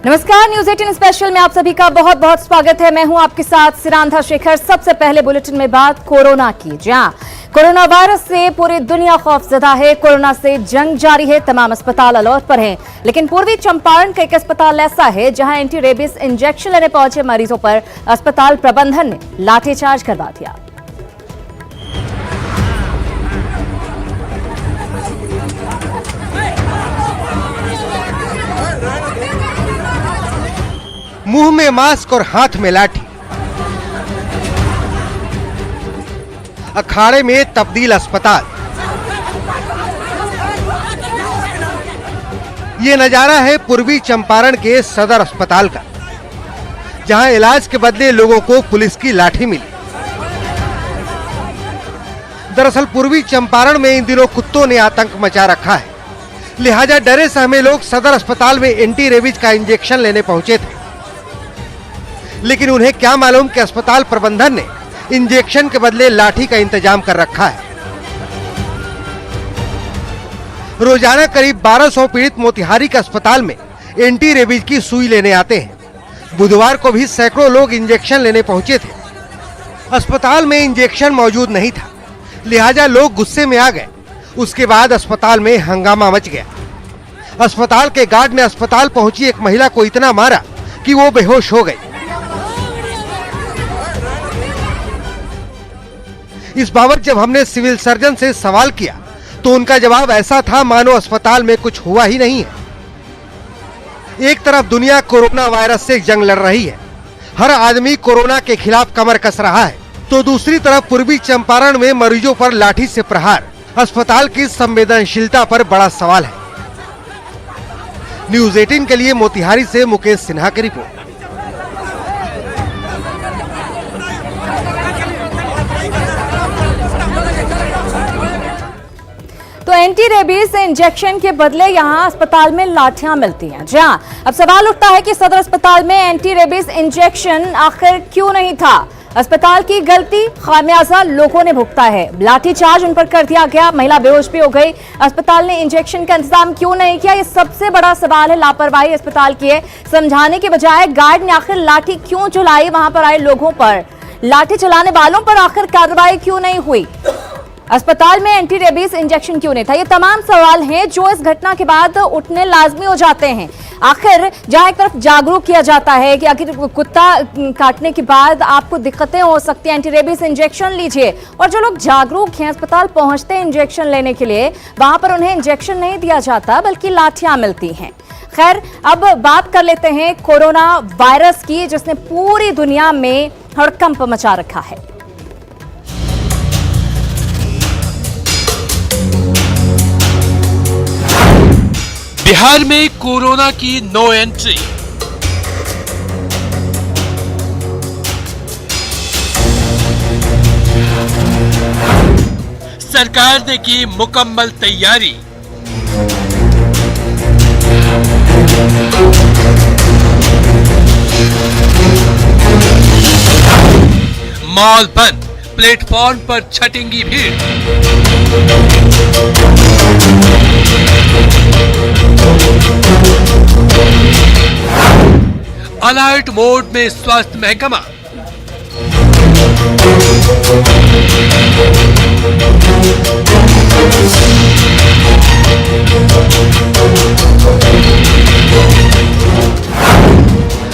नमस्कार, news 18 special में आप सभी का बहुत बहुत स्वागत है। मैं हूं आपके साथ सिरांधा शेखर। सबसे पहले बुलेटिन में बात कोरोना की। जहां कोरोना वायरस से पूरी दुनिया खौफजदा है। कोरोना से जंग जारी है, तमाम अस्पताल अलर्ट पर हैं। लेकिन पूर्वी चंपारण का एक अस्पताल ऐसा है जहां एंटी रेबीज इंजेक्शन लेने पहुंचे मरीजों पर अस्पताल प्रबंधन ने लाठीचार्ज करवा दिया। मुंह में मास्क और हाथ में लाठी, अखाड़े में तब्दील अस्पताल। ये नजारा है पूर्वी चंपारण के सदर अस्पताल का, जहां इलाज के बदले लोगों को पुलिस की लाठी मिली। दरअसल पूर्वी चंपारण में इन दिनों कुत्तों ने आतंक मचा रखा है, लिहाजा डरे सहमे लोग सदर अस्पताल में एंटी रेबीज का इंजेक्शन लेने पहुंचे थे। लेकिन उन्हें क्या मालूम कि अस्पताल प्रबंधन ने इंजेक्शन के बदले लाठी का इंतजाम कर रखा है। रोजाना करीब 1200 पीड़ित मोतिहारी के अस्पताल में एंटी रेबीज की सुई लेने आते हैं। बुधवार को भी सैकड़ों लोग इंजेक्शन लेने पहुंचे थे। अस्पताल में इंजेक्शन मौजूद नहीं था, लिहाजा लोग गुस्से में आ गए। उसके बाद अस्पताल में हंगामा मच गया। अस्पताल के गार्ड ने अस्पताल पहुंची एक महिला को इतना मारा कि वो बेहोश हो गई। इस बाबत जब हमने सिविल सर्जन से सवाल किया तो उनका जवाब ऐसा था मानो अस्पताल में कुछ हुआ ही नहीं है। एक तरफ दुनिया कोरोना वायरस से जंग लड़ रही है, हर आदमी कोरोना के खिलाफ कमर कस रहा है, तो दूसरी तरफ पूर्वी चंपारण में मरीजों पर लाठी से प्रहार। अस्पताल की संवेदनशीलता पर बड़ा सवाल है। न्यूज 18 के लिए मोतिहारी से मुकेश सिन्हा की रिपोर्ट। तो एंटी रेबीज इंजेक्शन के बदले यहां अस्पताल में लाठियां मिलती हैं। जहां अब सवाल उठता है कि सदर अस्पताल में एंटी रेबीज इंजेक्शन आखिर क्यों नहीं था। अस्पताल की गलती, खामियाजा लोगों ने भुगता है। लाठीचार्ज उन पर कर दिया गया, महिला बेहोश भी हो गई। अस्पताल ने इंजेक्शन का इंतजाम क्यों नहीं किया, ये सबसे बड़ा सवाल है। लापरवाही अस्पताल की है। समझाने के बजाय गार्ड ने आखिर लाठी क्यों चलाई, वहां पर आए लोगों पर, लाठी चलाने वालों पर आखिर कार्रवाई क्यों नहीं हुई। अस्पताल में एंटी रेबीज इंजेक्शन क्यों नहीं था, ये तमाम सवाल हैं जो इस घटना के बाद उठने लाजमी हो जाते हैं। आखिर जहां एक तरफ जागरूक किया जाता है कि आखिर कुत्ता काटने के बाद आपको दिक्कतें हो सकती हैं, एंटी रेबीज इंजेक्शन लीजिए, और जो लोग जागरूक हैं अस्पताल पहुंचते हैं इंजेक्शन लेने के लिए, वहां पर उन्हें इंजेक्शन नहीं दिया जाता बल्कि लाठियां मिलती हैं। खैर, अब बात कर लेते हैं कोरोना वायरस की, जिसने पूरी दुनिया में हड़कंप मचा रखा है। बिहार में कोरोना की नो एंट्री। सरकार ने की मुकम्मल तैयारी। मॉल बंद, प्लेटफॉर्म पर छटेंगी भीड़। अलर्ट मोड में स्वास्थ्य महकमा।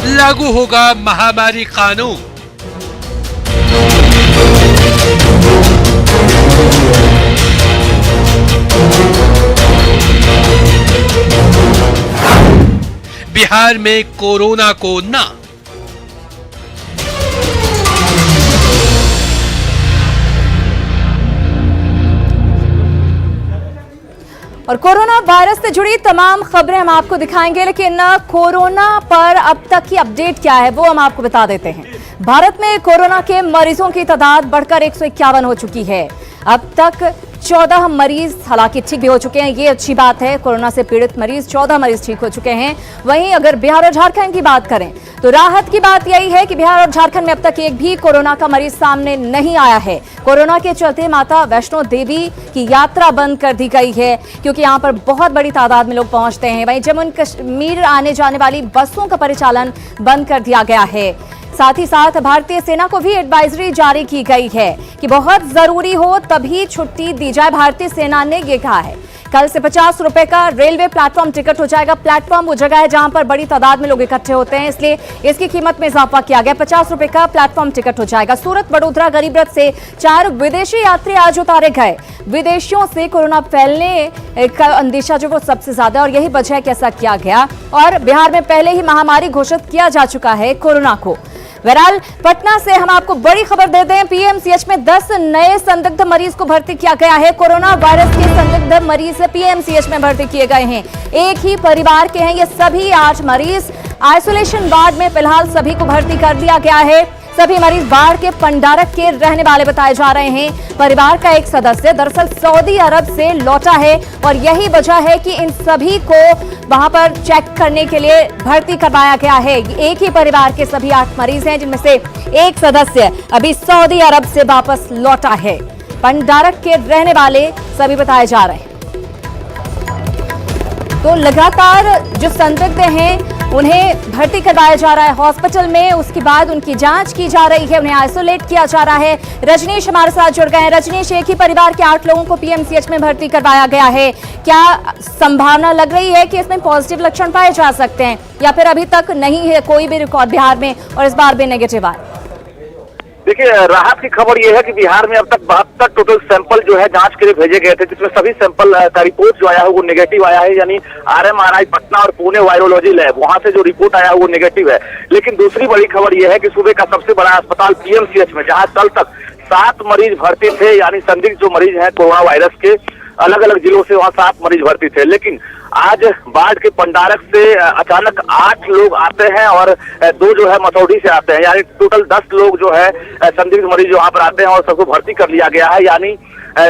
लागू होगा महामारी कानून। बिहार में कोरोना को ना। और कोरोना वायरस से जुड़ी तमाम खबरें हम आपको दिखाएंगे, लेकिन कोरोना पर अब तक की अपडेट क्या है वो हम आपको बता देते हैं। भारत में कोरोना के मरीजों की तादाद बढ़कर 151 हो चुकी है। अब तक 14 मरीज हालांकि ठीक भी हो चुके हैं, ये अच्छी बात है। कोरोना से पीड़ित मरीज 14 मरीज ठीक हो चुके हैं। वहीं अगर बिहार और झारखंड की बात करें तो राहत की बात यही है कि बिहार और झारखंड में अब तक एक भी कोरोना का मरीज सामने नहीं आया है। कोरोना के चलते माता वैष्णो देवी की यात्रा बंद कर दी गई है क्योंकि यहां पर बहुत बड़ी तादाद में लोग पहुंचते हैं। वहीं जम्मू कश्मीर आने जाने वाली बसों का परिचालन बंद कर दिया गया है। साथ ही साथ भारतीय सेना को भी एडवाइजरी जारी की गई है कि बहुत जरूरी हो तभी छुट्टी दी जाए। भारतीय सेना ने यह कहा है। कल से 50 रुपए का रेलवे प्लेटफॉर्म टिकट हो जाएगा। प्लेटफॉर्म वो जगह है जहां पर बड़ी तादाद में लोग इकट्ठे होते हैं, इसलिए इसकी कीमत में इजाफा किया गया। 50 रुपए का प्लेटफॉर्म टिकट हो जाएगा। सूरत वडोदरा गरीब रथ से 4 विदेशी यात्री आज उतारे गए। विदेशियों से कोरोना फैलने का अंदेशा जो वो सबसे ज्यादा, और यही वजह है कि ऐसा किया गया। और बिहार में पहले ही महामारी घोषित किया जा चुका है कोरोना को। बहरहाल पटना से हम आपको बड़ी खबर दे दें, पीएमसीएच में 10 नए संदिग्ध मरीज को भर्ती किया गया है। कोरोना वायरस के संदिग्ध मरीज पीएमसीएच में भर्ती किए गए हैं। एक ही परिवार के हैं ये सभी 8 मरीज। आइसोलेशन वार्ड में फिलहाल सभी को भर्ती कर दिया गया है। सभी मरीज बाढ़ के पंडारक के रहने वाले बताए जा रहे हैं। परिवार का एक सदस्य दरअसल सऊदी अरब से लौटा है और यही वजह है कि इन सभी को वहां पर चेक करने के लिए भर्ती करवाया गया है। एक ही परिवार के सभी 8 मरीज हैं, जिनमें से एक सदस्य अभी सऊदी अरब से वापस लौटा है। पंडारक के रहने वाले सभी बताए जा रहे हैं। तो लगातार जो संदिग्ध हैं उन्हें भर्ती करवाया जा रहा है हॉस्पिटल में। उसके बाद उनकी जांच की जा रही है, उन्हें आइसोलेट किया जा रहा है। रजनीश हमारे साथ जुड़ गए हैं। रजनीश, एक ही परिवार के 8 लोगों को पीएमसीएच में भर्ती करवाया गया है। क्या संभावना लग रही है कि इसमें पॉजिटिव लक्षण पाए जा सकते हैं या फिर अभी तक नहीं है कोई भी रिकॉर्ड बिहार में और इस बार भी नेगेटिव आए? देखिए, राहत की खबर यह है कि बिहार में अब तक 72 टोटल सैंपल जो है जांच के लिए भेजे गए थे, जिसमें सभी सैंपल का रिपोर्ट जो आया है वो नेगेटिव आया है। यानी आरएमआरआई पटना और पुणे वायरोलॉजी लैब, वहां से जो रिपोर्ट आया है वो नेगेटिव है। लेकिन दूसरी बड़ी खबर यह है कि सूबे का सबसे बड़ा अस्पताल पीएमसीएच में, जहां कल तक 7 मरीज भर्ती थे, यानी संदिग्ध जो मरीज है कोरोना वायरस के, अलग अलग जिलों से वहां 7 मरीज भर्ती थे। लेकिन आज बाढ़ के पंडारक से अचानक 8 लोग आते हैं और 2 जो है मसौढ़ी से आते हैं। यानी टोटल 10 लोग जो है संदिग्ध मरीज वहां पर आते हैं और सबको भर्ती कर लिया गया है। यानी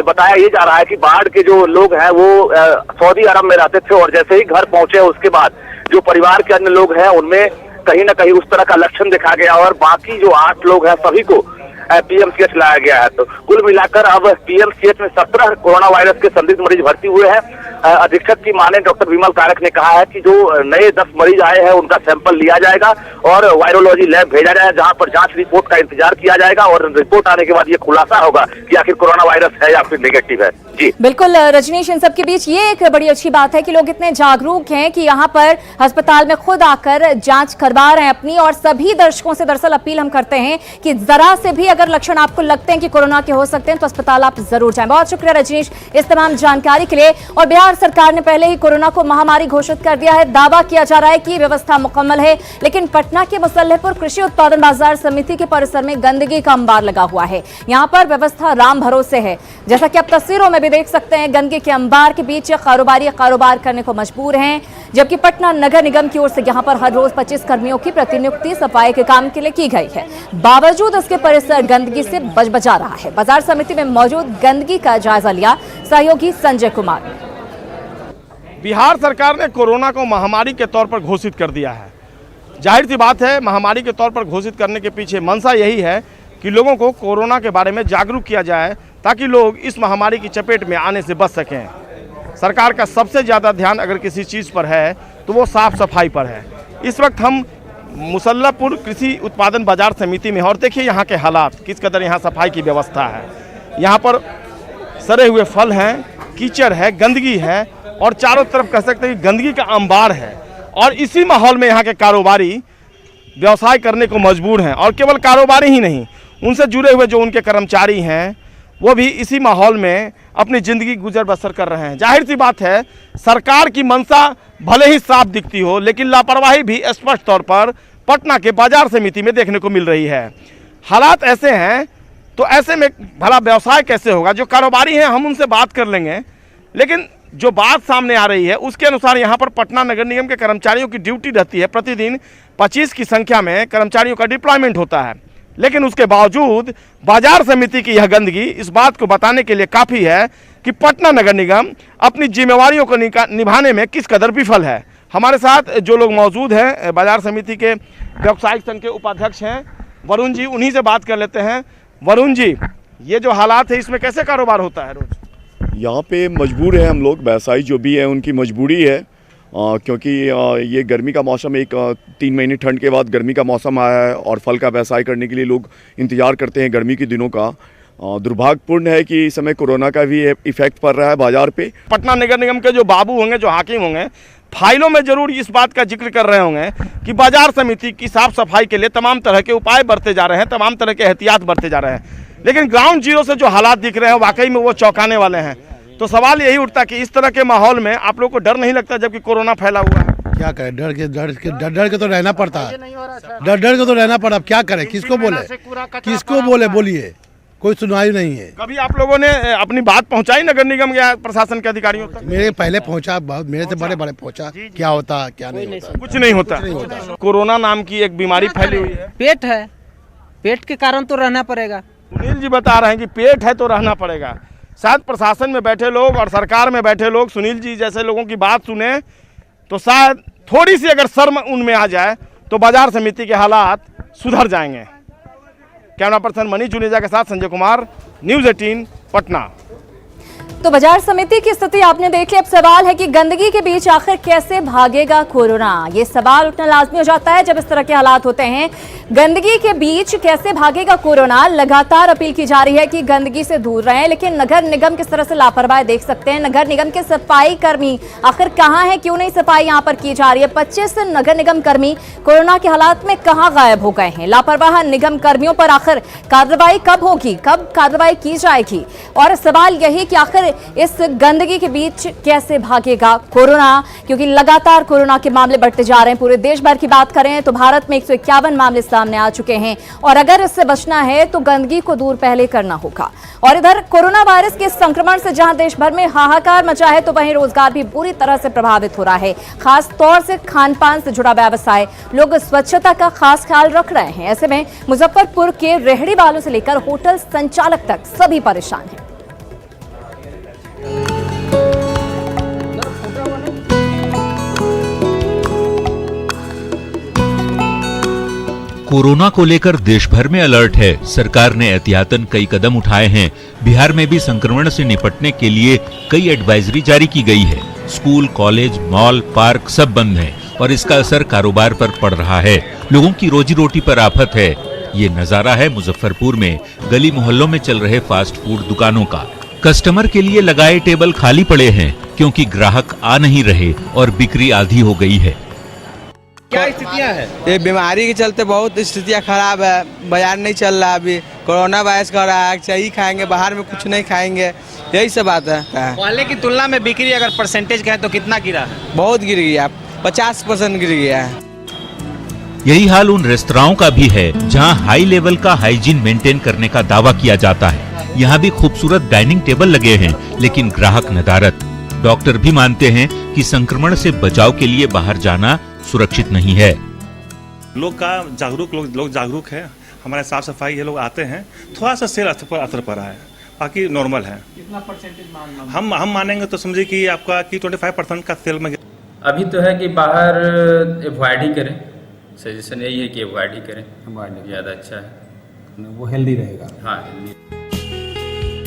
बताया ये जा रहा है कि बाढ़ के जो लोग हैं वो सऊदी अरब में रहते थे और जैसे ही घर पहुंचे उसके बाद जो परिवार के अन्य लोग हैं उनमें कहीं ना कहीं उस तरह का लक्षण देखा गया और बाकी जो 8 लोग हैं सभी को पीएमसीएच लाया गया है। तो कुल मिलाकर अब पीएमसीएच में 17 कोरोना वायरस के संदिग्ध मरीज भर्ती हुए हैं। अधीक्षक की माने डॉक्टर विमल कारक ने कहा है कि जो नए 10 मरीज आए हैं उनका सैंपल लिया जाएगा और वायरोलॉजी लैब भेजा जाएगा, जहां पर जांच रिपोर्ट का इंतजार किया जाएगा और रिपोर्ट आने के बाद ये खुलासा होगा कि आखिर कोरोना वायरस है या फिर नेगेटिव है। जी बिल्कुल रजनीश, इन सबके बीच ये एक बड़ी अच्छी बात है कि लोग इतने जागरूक हैं कि यहाँ पर अस्पताल में खुद आकर जांच करवा रहे हैं अपनी। और सभी दर्शकों से दरअसल अपील हम करते हैं कि जरा से भी अगर लक्षण आपको लगते हैं कि कोरोना के हो सकते हैं तो अस्पताल आप जरूर जाएं। बहुत शुक्रिया रजनीश इस तमाम जानकारी के लिए। और बिहार सरकार ने पहले ही कोरोना को महामारी घोषित कर दिया है। दावा किया जा रहा है कि व्यवस्था मुकम्मल है, लेकिन पटना के मुसल्लहपुर कृषि उत्पादन बाजार समिति के परिसर में गंदगी का अंबार लगा हुआ है। यहाँ पर व्यवस्था राम भरोसे है, जैसा कि आप तस्वीरों में भी देख सकते हैं। गंदगी के अंबार के बीच कारोबारी कारोबार करने को मजबूर हैं, जबकि पटना नगर निगम की ओर से यहाँ पर हर रोज 25 कर्मियों की प्रतिनियुक्ति सफाई के काम के लिए की गई है। बावजूद इसके परिसर गंदगी से बजबजा रहा है। बाजार समिति में मौजूद गंदगी का जायजा लिया सहयोगी संजय कुमार ने। बिहार सरकार ने कोरोना को महामारी के तौर पर घोषित कर दिया है। जाहिर सी बात है, महामारी के तौर पर घोषित करने के पीछे मंशा यही है कि लोगों को कोरोना के बारे में जागरूक किया जाए ताकि लोग इस महामारी की चपेट में आने से बच सकें। सरकार का सबसे ज़्यादा ध्यान अगर किसी चीज़ पर है तो वो साफ सफाई पर है। इस वक्त हम मुसल्लहपुर कृषि उत्पादन बाजार समिति में हैं और देखिए यहाँ के हालात, किस कदर यहाँ सफाई की व्यवस्था है। यहाँ पर सड़े हुए फल हैं, कीचड़ है, गंदगी है और चारों तरफ कह सकते हैं कि गंदगी का अंबार है। और इसी माहौल में यहाँ के कारोबारी व्यवसाय करने को मजबूर हैं। और केवल कारोबारी ही नहीं, उनसे जुड़े हुए जो उनके कर्मचारी हैं वो भी इसी माहौल में अपनी ज़िंदगी गुजर बसर कर रहे हैं। जाहिर सी बात है, सरकार की मंशा भले ही साफ दिखती हो, लेकिन लापरवाही भी स्पष्ट तौर पर पटना के बाजार समिति में देखने को मिल रही है। हालात ऐसे हैं तो ऐसे में भला व्यवसाय कैसे होगा? जो कारोबारी हैं हम उनसे बात कर लेंगे, लेकिन जो बात सामने आ रही है उसके अनुसार यहाँ पर पटना नगर निगम के कर्मचारियों की ड्यूटी रहती है। प्रतिदिन 25 की संख्या में कर्मचारियों का डिप्लॉयमेंट होता है, लेकिन उसके बावजूद बाजार समिति की यह गंदगी इस बात को बताने के लिए काफ़ी है कि पटना नगर निगम अपनी जिम्मेवारियों को निभाने में किस कदर विफल है। हमारे साथ जो लोग मौजूद हैं बाजार समिति के व्यवसायिक संघ के उपाध्यक्ष हैं वरुण जी, उन्हीं से बात कर लेते हैं। वरुण जी, ये जो हालात है इसमें कैसे कारोबार होता है रोज? यहाँ पे मजबूर है हम लोग, व्यवसायी जो भी है उनकी मजबूरी है क्योंकि ये गर्मी का मौसम, एक 3 महीने ठंड के बाद गर्मी का मौसम आया है और फल का व्यवसाय करने के लिए लोग इंतज़ार करते हैं गर्मी के दिनों का। दुर्भाग्यपूर्ण है कि इस समय कोरोना का भी इफेक्ट पड़ रहा है बाजार पे। पटना नगर निगम के जो बाबू होंगे, जो हाकिम होंगे, फाइलों में जरूर इस बात का जिक्र कर रहे होंगे कि बाजार समिति की साफ सफाई के लिए तमाम तरह के उपाय बरते जा रहे हैं, तमाम तरह के एहतियात बरते जा रहे हैं, लेकिन ग्राउंड जीरो से जो हालात दिख रहे हैं वाकई में वो चौंकाने वाले हैं। तो सवाल यही उठता कि इस तरह के माहौल में आप लोग को डर नहीं लगता जबकि कोरोना फैला हुआ है? क्या करें, डर के तो रहना पड़ता है, डर के तो रहना पड़ा। अब क्या करें, किसको बोले बोलिए, कोई सुनवाई नहीं है। कभी आप लोगों ने अपनी बात पहुंचाई नगर निगम या प्रशासन के अधिकारियों तक? मेरे पहले पहुंचा, बहुत मेरे से बड़े पहुंचा, क्या होता क्या नहीं होता, कुछ नहीं होता। कोरोना नाम की एक बीमारी फैली हुई है, पेट है, पेट के कारण तो रहना पड़ेगा। सुनील जी बता रहे हैं कि पेट है तो रहना पड़ेगा। शायद प्रशासन में बैठे लोग और सरकार में बैठे लोग सुनील जी जैसे लोगों की बात सुने तो शायद थोड़ी सी अगर शर्म उनमें आ जाए तो बाजार समिति के हालात सुधर जाएंगे। कैमरा पर्सन मनीष जुनेजा के साथ संजय कुमार, न्यूज़ 18 पटना। तो बाजार समिति की स्थिति आपने देखी। अब सवाल है कि गंदगी के बीच आखिर कैसे भागेगा कोरोना। ये सवाल उठना लाजमी हो जाता है जब इस तरह के हालात होते हैं। गंदगी के बीच कैसे भागेगा कोरोना? लगातार अपील की जा रही है कि गंदगी से दूर रहें, लेकिन नगर निगम किस तरह से लापरवाही देख सकते हैं। नगर निगम के सफाई कर्मी आखिर कहाँ है, क्यों नहीं सफाई यहाँ पर की जा रही है? 25 नगर निगम कर्मी कोरोना के हालात में कहाँ गायब हो गए हैं? लापरवाह निगम कर्मियों पर आखिर कार्रवाई कब होगी, कब कार्रवाई की जाएगी? और सवाल यही कि आखिर इस गंदगी के बीच कैसे भागेगा कोरोना, क्योंकि लगातार कोरोना के मामले बढ़ते जा रहे हैं। पूरे देश भर की बात करें तो भारत में 151 मामले सामने आ चुके हैं और अगर इससे बचना है तो गंदगी को दूर पहले करना होगा। और इधर कोरोना वायरस के संक्रमण से जहां देश भर में हाहाकार मचा है तो वहीं रोजगार भी बुरी तरह से प्रभावित हो रहा है। खास तौर से खान पान से जुड़ा व्यवसाय, लोग स्वच्छता का खास ख्याल रख रहे हैं। ऐसे में मुजफ्फरपुर के रेहड़ी वालों से लेकर होटल संचालक तक सभी परेशान हैं। कोरोना को लेकर देश भर में अलर्ट है। सरकार ने एहतियातन कई कदम उठाए हैं। बिहार में भी संक्रमण से निपटने के लिए कई एडवाइजरी जारी की गई है। स्कूल, कॉलेज, मॉल, पार्क सब बंद हैं और इसका असर कारोबार पर पड़ रहा है। लोगों की रोजी रोटी पर आफत है। ये नजारा है मुजफ्फरपुर में गली मोहल्लों में चल रहे फास्ट फूड दुकानों का। कस्टमर के लिए लगाए टेबल खाली पड़े हैं क्योंकि ग्राहक आ नहीं रहे और बिक्री आधी हो गई है। क्या स्थितियाँ है? ये बीमारी के चलते बहुत स्थितियाँ खराब है। बाजार नहीं चल रहा, अभी कोरोना वायरस का रहा है, चाहिए खाएंगे, बाहर में कुछ नहीं खाएंगे, यही सब बात है। पहले की तुलना में बिक्री अगर परसेंटेज कहें तो कितना गिरा है? बहुत गिर गया, 50% गिर गया है। यही हाल उन रेस्तराओं का भी है जहां हाई लेवल का हाइजीन मेंटेन करने का दावा किया जाता है। यहाँ भी खूबसूरत डाइनिंग टेबल लगे हैं लेकिन ग्राहक नदारद। डॉक्टर भी मानते हैं कि संक्रमण से बचाव के लिए बाहर जाना सुरक्षित नहीं है। लोग जागरूक है, हमारे साफ सफाई ये लोग आते हैं, थोड़ा सा सेल असर पड़ा है, बाकी नॉर्मल है। कितना परसेंटेज हम मानेंगे तो समझिए कि आपका कि 25% का सेल में। अभी तो है कि बाहर अवॉइड ही करें, सजेशन यही है कि अवॉइड ही करें, ज़्यादा अच्छा है, वो हेल्दी रहेगा। हाँ,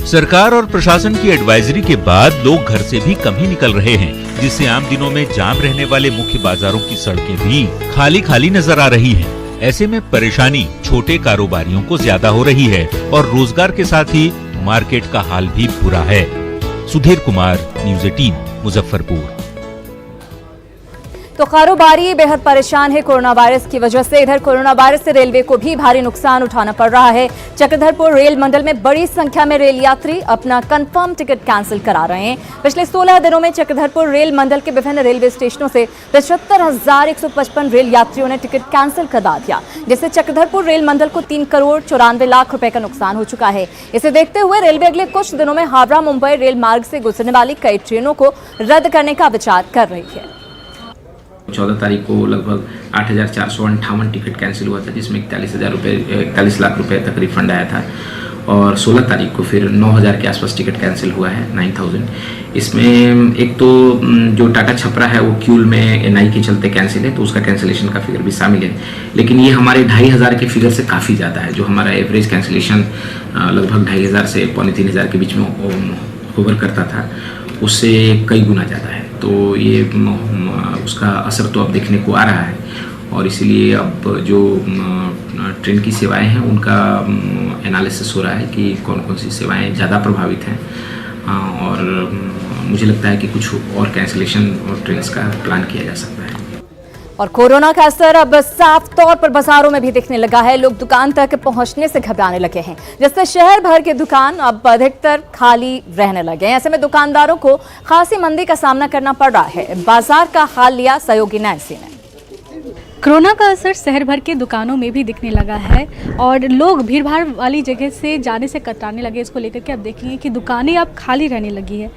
सरकार और प्रशासन की एडवाइजरी के बाद लोग घर से भी कम ही निकल रहे हैं, जिससे आम दिनों में जाम रहने वाले मुख्य बाजारों की सड़कें भी खाली खाली नजर आ रही हैं। ऐसे में परेशानी छोटे कारोबारियों को ज्यादा हो रही है और रोजगार के साथ ही मार्केट का हाल भी बुरा है। सुधीर कुमार, न्यूज़ 18 मुजफ्फरपुर। तो कारोबारी बेहद परेशान है कोरोना वायरस की वजह से। इधर कोरोना वायरस से रेलवे को भी भारी नुकसान उठाना पड़ रहा है। चक्रधरपुर रेल मंडल में बड़ी संख्या में रेल यात्री अपना कंफर्म टिकट कैंसिल करा रहे हैं। पिछले 16 दिनों में चक्रधरपुर रेल मंडल के विभिन्न रेलवे स्टेशनों से 75,155 रेल यात्रियों ने टिकट कैंसिल करा दिया, जिससे चक्रधरपुर रेल मंडल को 3 करोड़ 94 लाख रुपए का नुकसान हो चुका है। इसे देखते हुए रेलवे अगले कुछ दिनों में हावड़ा मुंबई रेल मार्ग से गुजरने वाली कई ट्रेनों को रद्द करने का विचार कर रही है। 14 तारीख को लगभग 8,458 टिकट कैंसिल हुआ था, जिसमें 41 लाख रुपए तक रिफंड आया था। और 16 तारीख को फिर 9,000 के आसपास टिकट कैंसिल हुआ है, 9,000। इसमें एक तो जो टाटा छपरा है वो क्यूल में एनआई के चलते कैंसिल है, तो उसका कैंसिलेशन का फिगर भी शामिल है। लेकिन ये हमारे 2,500 के फिगर से काफ़ी ज़्यादा है। जो हमारा एवरेज कैंसिलेशन लगभग 2,500 से 3,500 के बीच में होवर करता था, उससे कई गुना ज़्यादा है। तो ये उसका असर तो अब देखने को आ रहा है, और इसीलिए अब जो ट्रेन की सेवाएं हैं उनका एनालिसिस हो रहा है कि कौन कौन सी सेवाएं ज़्यादा प्रभावित हैं, और मुझे लगता है कि कुछ और कैंसिलेशन और ट्रेन का प्लान किया जा सकता है। और कोरोना का असर अब साफ तौर पर बाजारों में भी दिखने लगा है। लोग दुकान तक पहुंचने से घबराने लगे हैं, जिससे शहर भर के दुकान अब अधिकतर खाली रहने लगे हैं। ऐसे में दुकानदारों को खासी मंदी का सामना करना पड़ रहा है। बाजार का हाल लिया सहयोगी नैन्सी ने। कोरोना का असर शहर भर के दुकानों में भी दिखने लगा है, और लोग भीड़भाड़ वाली जगह से जाने से कतराने लगे। इसको लेकर के आप देखेंगे कि दुकानें अब खाली रहने लगी है।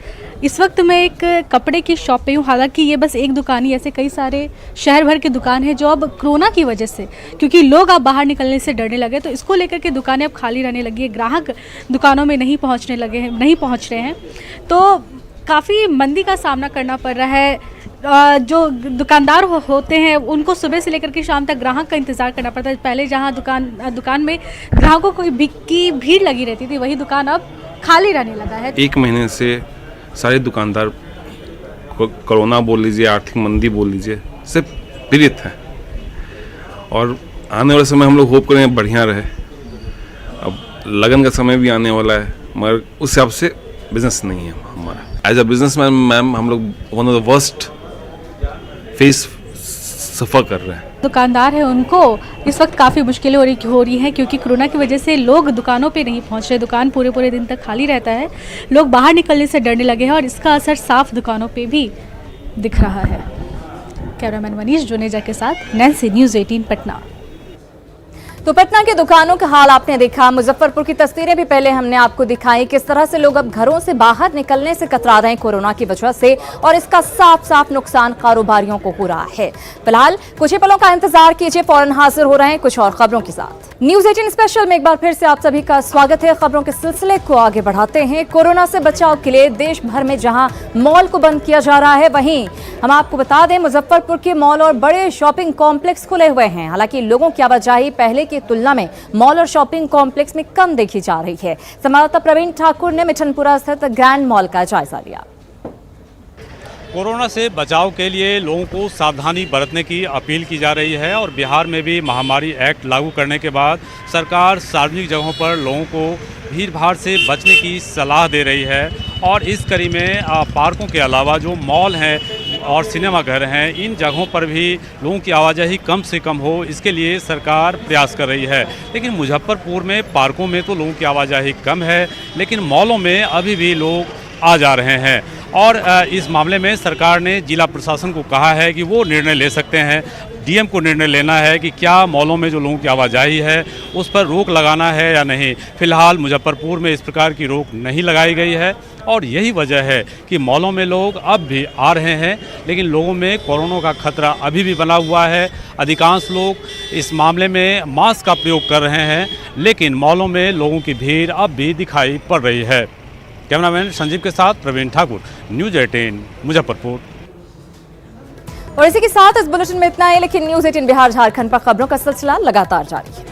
इस वक्त मैं एक कपड़े की शॉप पे हूँ, हालांकि ये बस एक दुकान ही, ऐसे कई सारे शहर भर के दुकान है जो अब कोरोना की वजह से, क्योंकि लोग अब बाहर निकलने से डरने लगे, तो इसको लेकर के दुकानें अब खाली रहने लगी है। ग्राहक दुकानों में नहीं पहुँच रहे हैं, तो काफ़ी मंदी का सामना करना पड़ रहा है। जो दुकानदार होते हैं उनको सुबह से लेकर के शाम तक ग्राहक का इंतज़ार करना पड़ता है। पहले जहां दुकान में ग्राहकों की भीड़ लगी रहती थी, वही दुकान अब खाली रहने लगा है। 1 महीने से सारे दुकानदार कोरोना बोल लीजिए, आर्थिक मंदी बोल लीजिए, से पीड़ित हैं, और आने वाले समय हम लोग होप करें बढ़िया रहे। अब लगन का समय भी आने वाला है, मगर उस हिसाब से बिजनेस नहीं है हमारा। एज अ बिजनेसमैन मैम, हम लोग one of the worst phase suffer कर रहे हैं। दुकानदार है उनको इस वक्त काफ़ी मुश्किलें हो रही हैं, क्योंकि कोरोना की वजह से लोग दुकानों पे नहीं पहुंच रहे। दुकान पूरे दिन तक खाली रहता है, लोग बाहर निकलने से डरने लगे हैं, और इसका असर साफ दुकानों पे भी दिख रहा है। कैमरामैन मनीष जुनेजा के साथ नैन्सी, न्यूज़ 18 पटना। तो पटना के दुकानों का हाल आपने देखा। मुजफ्फरपुर की तस्वीरें भी पहले हमने आपको दिखाई, किस तरह से लोग अब घरों से बाहर निकलने से कतरा रहे हैं कोरोना की वजह से, और इसका साफ नुकसान कारोबारियों को हो रहा है। फिलहाल कुछ ही पलों का इंतजार कीजिए, फौरन हाजिर हो रहे हैं कुछ और खबरों के साथ। न्यूज़ 18 स्पेशल में एक बार फिर से आप सभी का स्वागत है। खबरों के सिलसिले को आगे बढ़ाते हैं। कोरोना से बचाव के लिए देश भर में जहां मॉल को बंद किया जा रहा है, वहीं हम आपको बता दें मुजफ्फरपुर के मॉल और बड़े शॉपिंग कॉम्प्लेक्स खुले हुए हैं। हालांकि लोगों की आवाजाही पहले की तुलना में मॉल और शॉपिंग कॉम्प्लेक्स में कम देखी जा रही है। संवाददाता प्रवीण ठाकुर ने मिठनपुरा स्थित ग्रैंड मॉल का जायजा लिया। कोरोना से बचाव के लिए लोगों को सावधानी बरतने की अपील की जा रही है, और बिहार में भी महामारी एक्ट लागू करने के बाद सरकार सार्वजनिक जगहों पर लोगों को भीड़ भाड़ से बचने की सलाह दे रही है। और इस कड़ी में पार्कों के अलावा जो मॉल हैं और सिनेमा घर हैं, इन जगहों पर भी लोगों की आवाजाही कम से कम हो, इसके लिए सरकार प्रयास कर रही है। लेकिन मुजफ्फरपुर में पार्कों में तो लोगों की आवाजाही कम है, लेकिन मॉलों में अभी भी लोग आ जा रहे हैं। और इस मामले में सरकार ने जिला प्रशासन को कहा है कि वो निर्णय ले सकते हैं। डीएम को निर्णय लेना है कि क्या मॉलों में जो लोगों की आवाजाही है उस पर रोक लगाना है या नहीं। फिलहाल मुजफ्फरपुर में इस प्रकार की रोक नहीं लगाई गई है, और यही वजह है कि मॉलों में लोग अब भी आ रहे हैं, लेकिन लोगों में कोरोना का खतरा अभी भी बना हुआ है। अधिकांश लोग इस मामले में मास्क का प्रयोग कर रहे हैं, लेकिन मॉलों में लोगों की भीड़ अब भी दिखाई पड़ रही है। कैमरामैन संजीव के साथ प्रवीण ठाकुर, न्यूज़ 18 मुजफ्फरपुर। और इसी के साथ इस बुलेटिन में इतना ही, लेकिन न्यूज़ 18 बिहार झारखंड पर खबरों का सिलसिला लगातार जारी है।